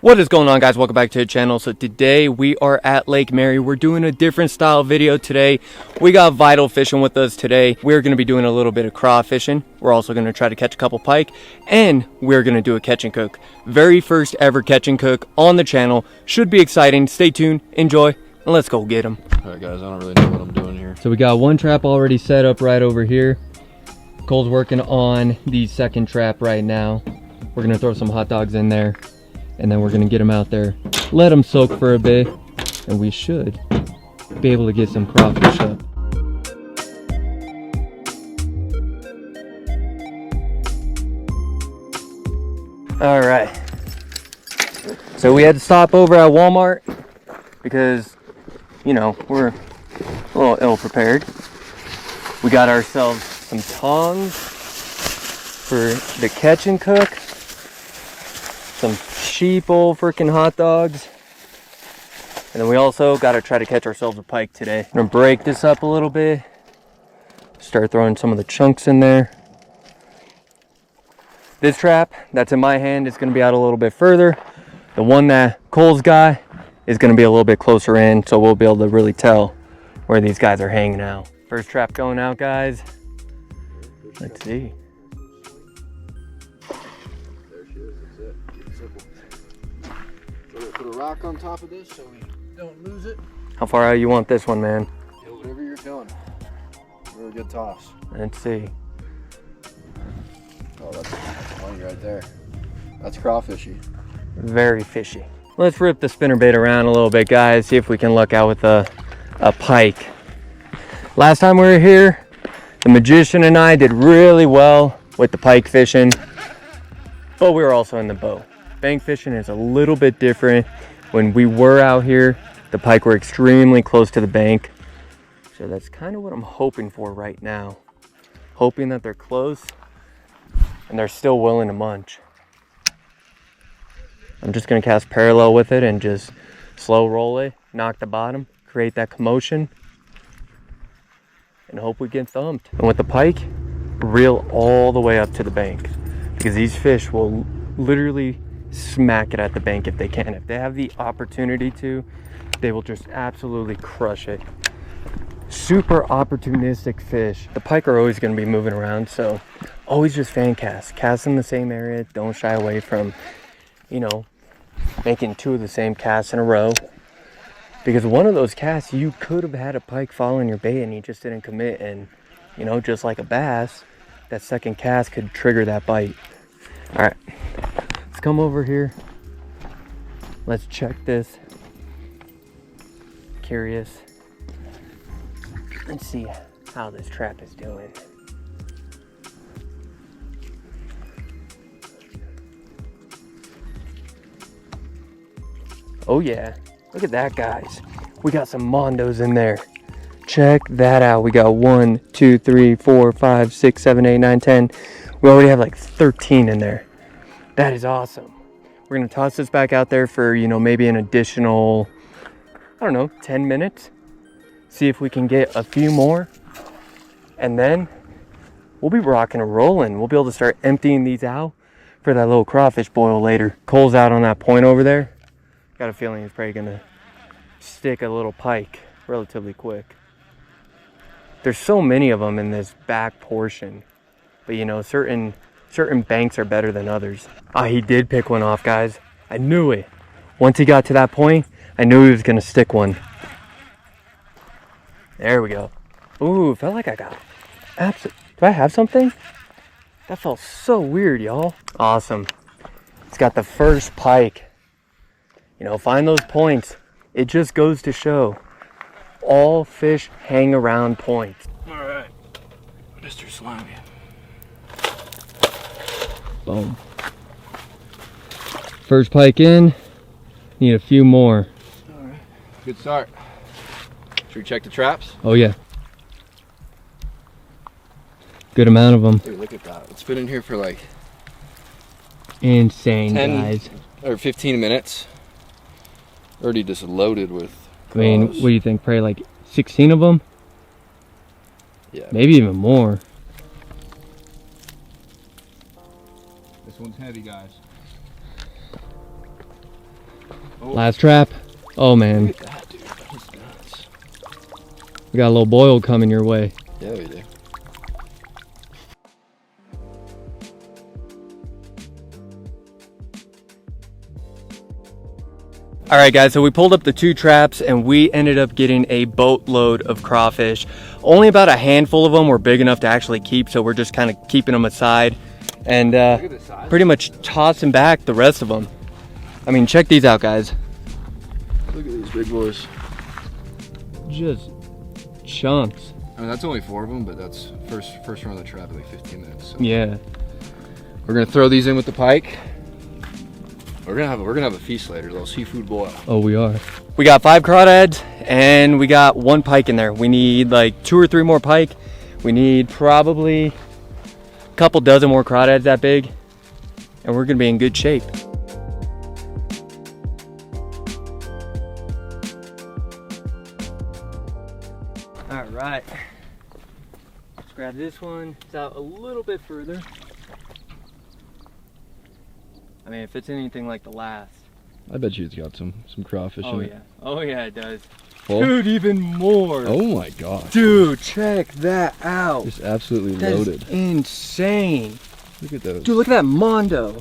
What is going on, guys? Welcome back to the channel. So today we are at Lake Mary. We're doing a different style video today. We got Vital fishing with us today. We're going to be doing a little bit of craw fishing. We're also going to try to catch a couple pike, and we're going to do a catch and cook. Very first ever catch and cook on the channel. Should be exciting. Stay tuned, enjoy, and let's go get them. All right, guys, I don't really know what I'm doing here. So we got one trap already set up right over here. Cole's working on the second trap right now. We're going to throw some hot dogs in there, and then we're gonna get them out there, let them soak for a bit, and we should be able to get some crawfish up. All right, so we had to stop over at Walmart because, you know, we're a little ill prepared. We got ourselves some tongs for the catch and cook, some cheap old freaking hot dogs, and then we also got to try to catch ourselves a pike today. I'm gonna break this up a little bit, start throwing some of the chunks in there. This trap that's in my hand is going to be out a little bit further. The one that Cole's got is going to be a little bit closer in, so we'll be able to really tell where these guys are hanging out. First trap going out, guys. Let's see. Put a rock on top of this so we don't lose it. How far out you want this one, man? Yeah, whatever you're feeling. Really good toss. Let's see. Oh, that's money right there. That's crawfishy. Very fishy. Let's rip the spinnerbait around a little bit, guys. See if we can luck out with a pike. Last time we were here, the magician and I did really well with the pike fishing, but we were also in the boat. Bank fishing is a little bit different. When we were out here, the pike were extremely close to the bank. So that's kind of what I'm hoping for right now. Hoping that they're close and they're still willing to munch. I'm just gonna cast parallel with it and just slow roll it, knock the bottom, create that commotion, and hope we get thumped. And with the pike, reel all the way up to the bank, because these fish will literally smack it at the bank if they can. If they have the opportunity to, they will just absolutely crush it. Super opportunistic fish. The pike are always going to be moving around, so always just fan cast in the same area. Don't shy away from, you know, making two of the same casts in a row, because one of those casts you could have had a pike following your bait and you just didn't commit, and, you know, just like a bass, that second cast could trigger that bite. All right, let's come over here. Let's check this. Curious. Let's see how this trap is doing. Oh yeah, look at that, guys. We got some mondos in there. Check that out. We got 1, 2, 3, 4, 5, 6, 7, 8, 9, 10. We already have like 13 in there. That is awesome. We're gonna toss this back out there for, you know, maybe an additional, I don't know, 10 minutes. See if we can get a few more. And then we'll be rocking and rolling. We'll be able to start emptying these out for that little crawfish boil later. Cole's out on that point over there. Got a feeling he's probably gonna stick a little pike relatively quick. There's so many of them in this back portion, but you know, certain banks are better than others. Ah, he did pick one off, guys. I knew it. Once he got to that point, I knew he was gonna stick one. There we go. Ooh, felt like I got do I have something? That felt so weird, y'all. Awesome. It's got the first pike. You know, find those points. It just goes to show all fish hang around points. All right, Mr. Slimy. Boom. First pike in. Need a few more. All right, good start. Should we check the traps? Oh yeah. Good amount of them. Dude, look at that. It's been in here for like insane, 10 guys. Or 15 minutes. Already just loaded with I mean, what do you think? Probably like 16 of them? Yeah. Maybe even more. This one's heavy, guys. Oh. Last trap. Oh man. Look at that, dude. That was nuts. We got a little boil coming your way. Yeah, we do. All right guys, so we pulled up the 2 traps and we ended up getting a boatload of crawfish. Only about a handful of them were big enough to actually keep, so we're just kind of keeping them aside and pretty much tossing back the rest of them. I mean, check these out, guys. Look at these big boys. Just chunks. I mean, that's only 4 of them, but that's first run of the trap in like 15 minutes. So. Yeah. We're gonna throw these in with the pike. We're gonna have a feast later, a little seafood boil. Oh, we are. We got 5 crawdads and we got 1 pike in there. We need like 2 or 3 more pike. We need probably a couple dozen more crawdads that big, and we're gonna be in good shape. All right, let's grab this one. It's out a little bit further. I mean, if it's anything like the last. I bet you it's got some crawfish in it. Oh yeah, it does. Full? Dude, even more. Oh my gosh. Dude, check that out. Just absolutely That's loaded. insane. Look at those. Dude, look at that Mondo.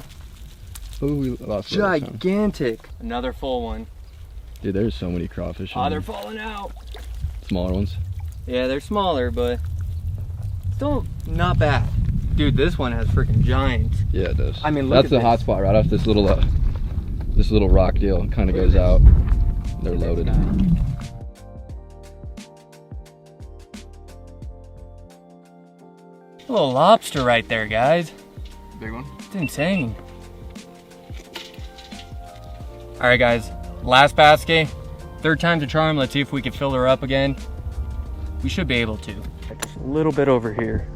Oh, we lost one last time. Gigantic. Another full one. Dude, there's so many crawfish in Oh, there. they're falling out. Smaller ones. Yeah, they're smaller, but still not bad. Dude, this one has freaking giants. Yeah, it does. I mean, look that's at the hot spot right off this little rock deal. It kind of goes out. They're loaded. Little lobster right there, guys. Big one. It's insane. All right, guys. Last basket. 3rd time's a charm. Let's see if we can fill her up again. We should be able to. Just a little bit over here.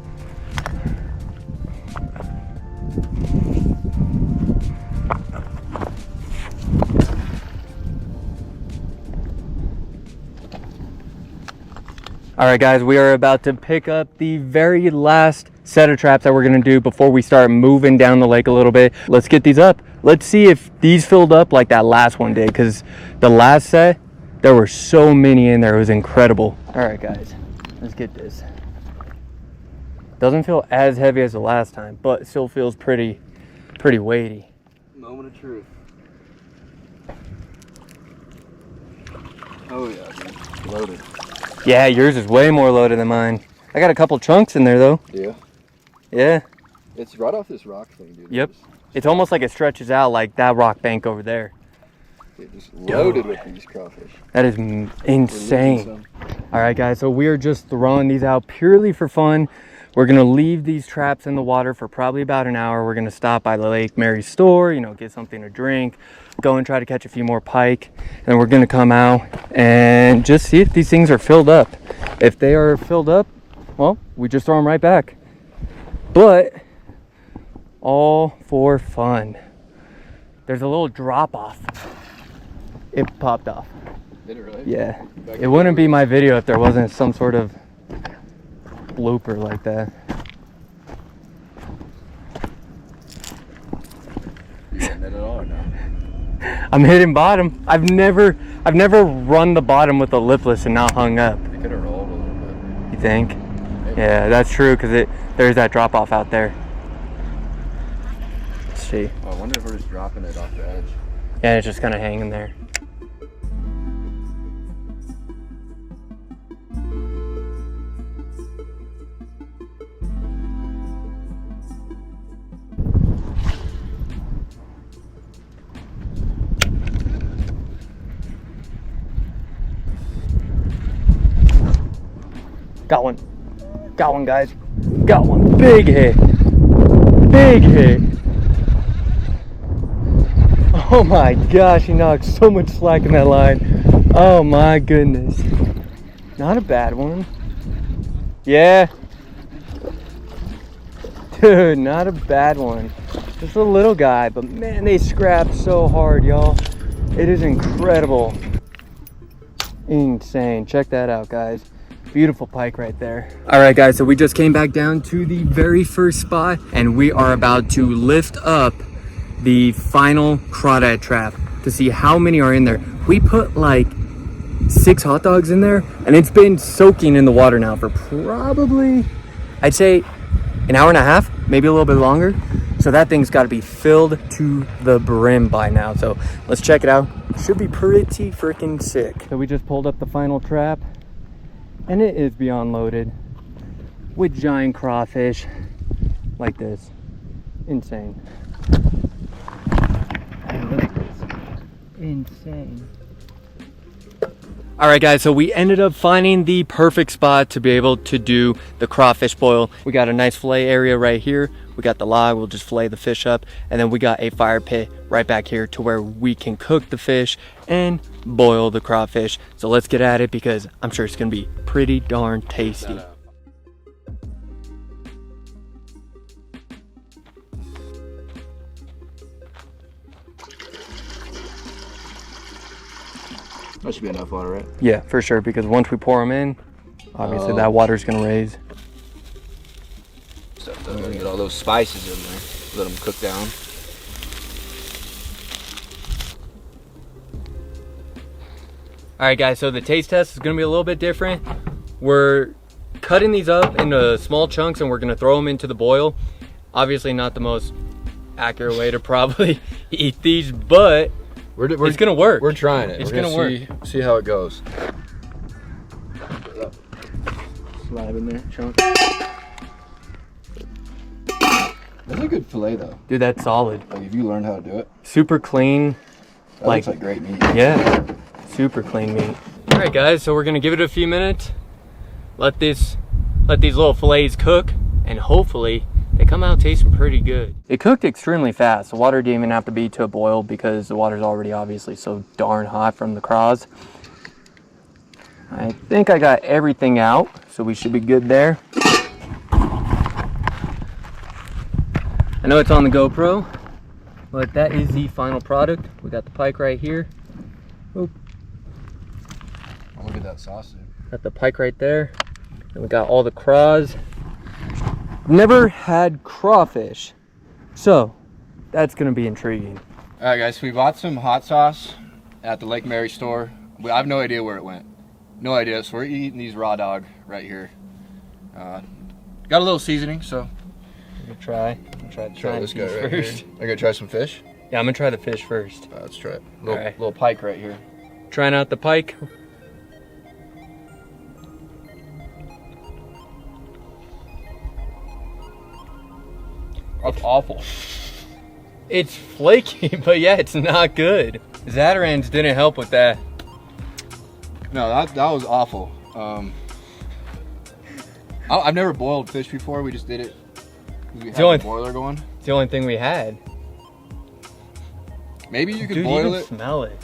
All right, guys, we are about to pick up the very last set of traps that we're gonna do before we start moving down the lake a little bit. Let's get these up. Let's see if these filled up like that last one did, because the last set, there were so many in there. It was incredible. All right, guys, let's get this. Doesn't feel as heavy as the last time, but it still feels pretty weighty. Moment of truth. Oh yeah, dude. Loaded. Yeah, yours is way more loaded than mine. I got a couple chunks in there though. Yeah. Yeah. It's right off this rock thing, dude. Yep. It's almost like it stretches out like that rock bank over there. It's just loaded with these crawfish. That is insane. All right, guys, so we are just throwing these out purely for fun. We're gonna leave these traps in the water for probably about an hour. We're gonna stop by the Lake Mary's store, you know, get something to drink, go and try to catch a few more pike, and we're gonna come out and just see if these things are filled up. If they are filled up, well, we just throw them right back. But all for fun. There's a little drop off. It popped off. Did it really? Yeah. It wouldn't be my video if there wasn't some sort of blooper like that. You getting it at all or no? I'm hitting bottom. I've never run the bottom with a lipless and not hung up. They could have rolled a little bit. You think? Maybe. Yeah, that's true, because there's that drop off out there. Let's see. Oh, I wonder if we're just dropping it off the edge. Yeah, it's just kind of hanging there. Got one, guys. Got one. Big hit. Big hit. Oh my gosh, he knocked so much slack in that line. Oh my goodness. Not a bad one. Yeah. Dude, not a bad one. Just a little guy, but man, they scrapped so hard, y'all. It is incredible. Insane. Check that out, guys. Beautiful pike right there. All right, guys, so we just came back down to the very first spot and we are about to lift up the final crawdad trap. to see how many are in there. We put like 6 hot dogs in there, and it's been soaking in the water now for probably, I'd say, an hour and a half, maybe a little bit longer. So that thing's got to be filled to the brim by now. So let's check it out. Should be pretty freaking sick. So we just pulled up the final trap, and it is beyond loaded with giant crawfish like this. Insane. Look at this. Insane. All right, guys, so we ended up finding the perfect spot to be able to do the crawfish boil. We got a nice fillet area right here. We got the log, we'll just fillet the fish up. And then we got a fire pit right back here to where we can cook the fish and boil the crawfish. So let's get at it because I'm sure it's gonna be pretty darn tasty. That should be enough water, right? Yeah, for sure, because once we pour them in, obviously that water's gonna raise. So I'm gonna get all those spices in there, let them cook down. All right, guys, so the taste test is gonna be a little bit different. We're cutting these up into small chunks and we're gonna throw them into the boil. Obviously not the most accurate way to probably eat these, but it's gonna work. We're trying it. It's gonna work. See how it goes. Slide in there, chunk. That's a good fillet though. Dude, that's solid. Like if you learned how to do it. Super clean. That looks like great meat. Yeah, super clean meat. All right, guys, so we're gonna give it a few minutes. Let these little fillets cook, and hopefully they come out tasting pretty good. It cooked extremely fast. The water didn't even have to be to a boil because the water's already obviously so darn hot from the craws. I think I got everything out, so we should be good there. I know it's on the GoPro, but that is the final product. We got the pike right here. Oop. Oh, look at that sausage. Got the pike right there. And we got all the craws. Never had crawfish, so that's gonna be intriguing. All right, guys, so we bought some hot sauce at the Lake Mary store. I have no idea where it went. No idea, so we're eating these raw dog right here. Got a little seasoning, so. I'm gonna try this guy right first. here. I'm gonna try some fish. Yeah, I'm gonna try the fish first. Let's try it. Alright. Little pike right here. Trying out the pike. That's awful. It's flaky, but yeah, it's not good. Zatarain's didn't help with that. No, that was awful. I've never boiled fish before. We just did it. We had the boiler going. It's the only thing we had. Maybe you could Dude, boil even it. Smell it.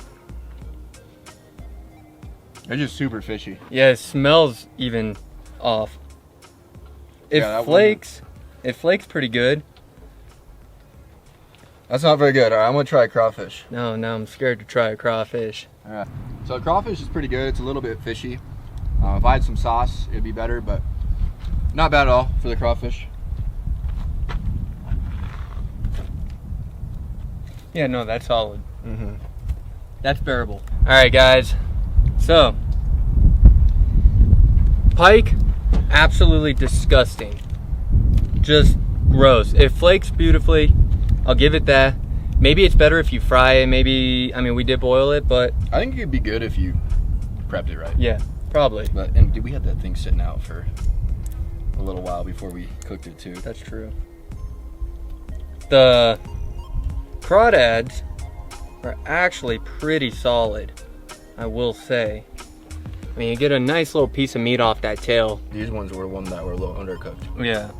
They're just super fishy. Yeah, it smells even off. It flakes. It flakes pretty good. That's not very good. All right, I'm gonna try crawfish. No, I'm scared to try a crawfish. All right. So crawfish is pretty good. It's a little bit fishy. If I had some sauce, it'd be better, but not bad at all for the crawfish. Yeah, no, that's solid. That's bearable. All right, guys. So, pike, absolutely disgusting. Just gross. It flakes beautifully. I'll give it that. Maybe it's better if you fry it. Maybe, I mean, we did boil it, but I think it'd be good if you prepped it right. Yeah, probably. But and we had that thing sitting out for a little while before we cooked it too. That's true. The crawdads are actually pretty solid, I will say. I mean, you get a nice little piece of meat off that tail. These ones were one that were a little undercooked. Yeah.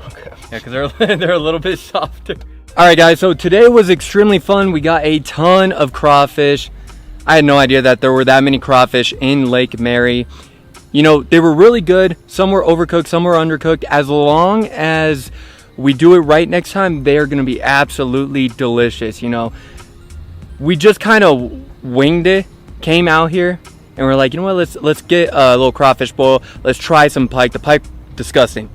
Okay. Yeah, because they're a little bit softer. All right, guys, so today was extremely fun. We got a ton of crawfish. I had no idea that there were that many crawfish in Lake Mary. You know, they were really good. Some were overcooked, some were undercooked. As long as we do it right next time, they are gonna be absolutely delicious. You know, we just kind of winged it, came out here, and we're like, you know what, let's get a little crawfish boil. Let's try some pike. The pike, disgusting.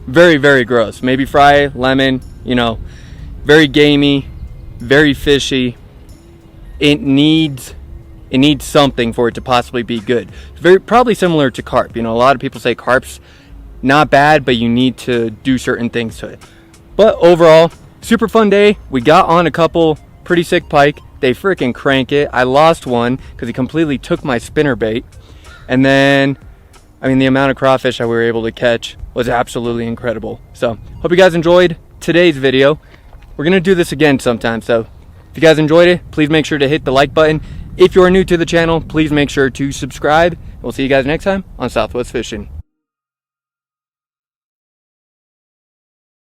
Very, very gross. Maybe fry, lemon, you know, very gamey, very fishy. it needs something for it to possibly be good. Probably similar to carp. You know, a lot of people say carp's not bad, but you need to do certain things to it. But overall, super fun day. We got on a couple pretty sick pike. They freaking crank it. I lost one because he completely took my spinner bait. And then, I mean, the amount of crawfish that we were able to catch was absolutely incredible. So, hope you guys enjoyed today's video. We're gonna do this again sometime, so if you guys enjoyed it, please make sure to hit the like button. If you are new to the channel, please make sure to subscribe. We'll see you guys next time on Southwest Fishing.